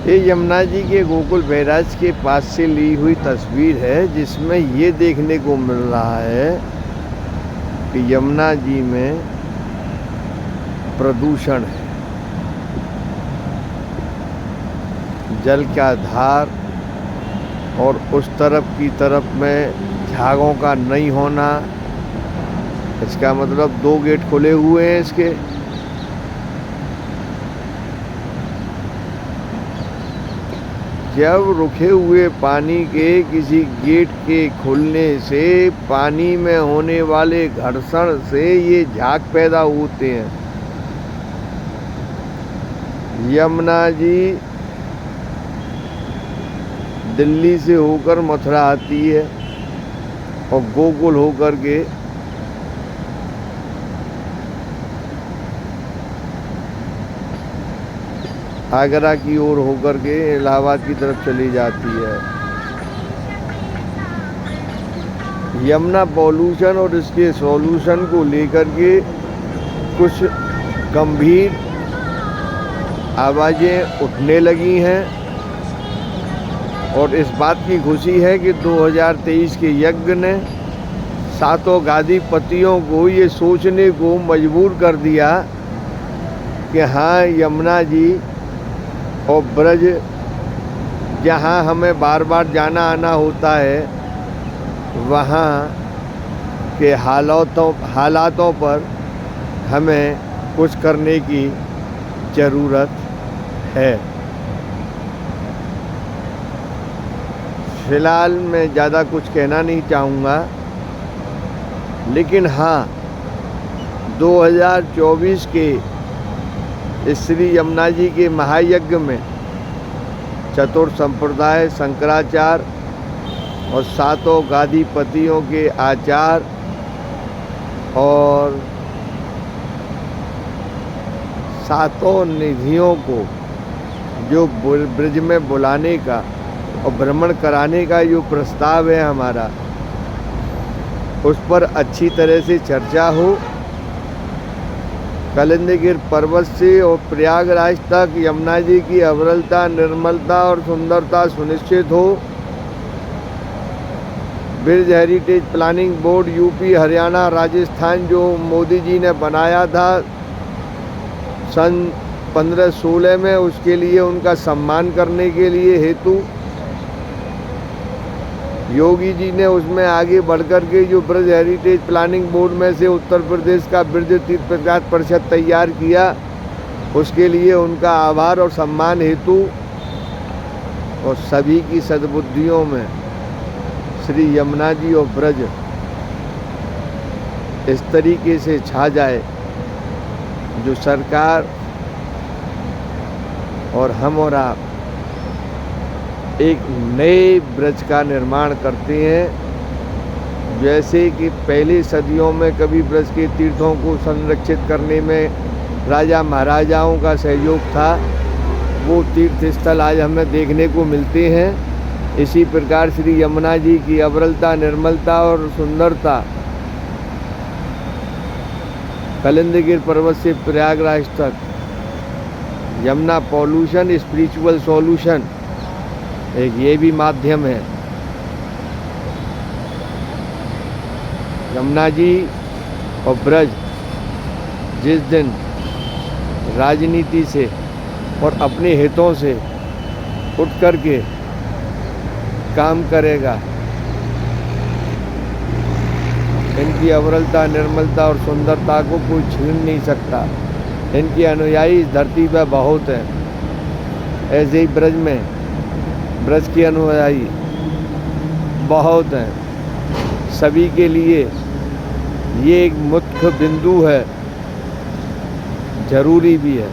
ये यमुना जी के गोकुल बैराज के पास से ली हुई तस्वीर है, जिसमें ये देखने को मिल रहा है कि यमुना जी में प्रदूषण है। जल का धार और उस तरफ में झागों का नहीं होना, इसका मतलब 2 गेट खुले हुए हैं इसके। जब रुके हुए पानी के किसी गेट के खुलने से पानी में होने वाले घर्षण से ये झाग पैदा होते हैं। यमुना जी दिल्ली से होकर मथुरा आती है और गोकुल होकर के आगरा की ओर होकर के इलाहाबाद की तरफ चली जाती है। यमुना पॉल्यूशन और इसके सॉल्यूशन को लेकर के कुछ गंभीर आवाज़ें उठने लगी हैं और इस बात की खुशी है कि 2023 के यज्ञ ने सातों गादीपतियों को ये सोचने को मजबूर कर दिया कि हाँ, यमुना जी और ब्रज जहाँ हमें बार बार जाना आना होता है, वहाँ के हालातों पर हमें कुछ करने की ज़रूरत है। फिलहाल मैं ज़्यादा कुछ कहना नहीं चाहूँगा, लेकिन हाँ, 2024 के इस श्री यमुना जी के महायज्ञ में चतुर्थ संप्रदाय, शंकराचार्य और सातों गादीपतियों के आचार और सातों निधियों को जो ब्रज में बुलाने का और भ्रमण कराने का जो प्रस्ताव है हमारा, उस पर अच्छी तरह से चर्चा हो। कलिंदगिर पर्वत से और प्रयागराज तक यमुना जी की अविरलता, निर्मलता और सुंदरता सुनिश्चित हो। Bridge heritage planning board UP, Haryana, Rajasthan जो मोदी जी ने बनाया था सन 1516 में, उसके लिए उनका सम्मान करने के लिए हेतु योगी जी ने उसमें आगे बढ़कर के जो ब्रिज हेरिटेज प्लानिंग बोर्ड में से उत्तर प्रदेश का ब्रिज तीर्थ प्रचार परिषद तैयार किया, उसके लिए उनका आभार और सम्मान हेतु और सभी की सद्बुद्धियों में श्री यमुना जी और ब्रज इस तरीके से छा जाए जो सरकार और हम और आप एक नए ब्रज का निर्माण करते हैं। जैसे कि पहली सदियों में कभी ब्रज के तीर्थों को संरक्षित करने में राजा महाराजाओं का सहयोग था, वो तीर्थ स्थल आज हमें देखने को मिलते हैं। इसी प्रकार श्री यमुना जी की अविरलता, निर्मलता और सुंदरता कलिंदगिर पर्वत से प्रयागराज तक, यमुना पॉल्यूशन स्पिरिचुअल सॉल्यूशन एक ये भी माध्यम है। यमुना जी और ब्रज जिस दिन राजनीति से और अपने हितों से उठ कर के काम करेगा, इनकी अविरलता, निर्मलता और सुंदरता को कोई छीन नहीं सकता। इनके अनुयायी इस धरती पर बहुत हैं। ऐसे ही ब्रज में ब्रज के अनुयायी बहुत हैं। सभी के लिए ये एक मुख्य बिंदु है, जरूरी भी है।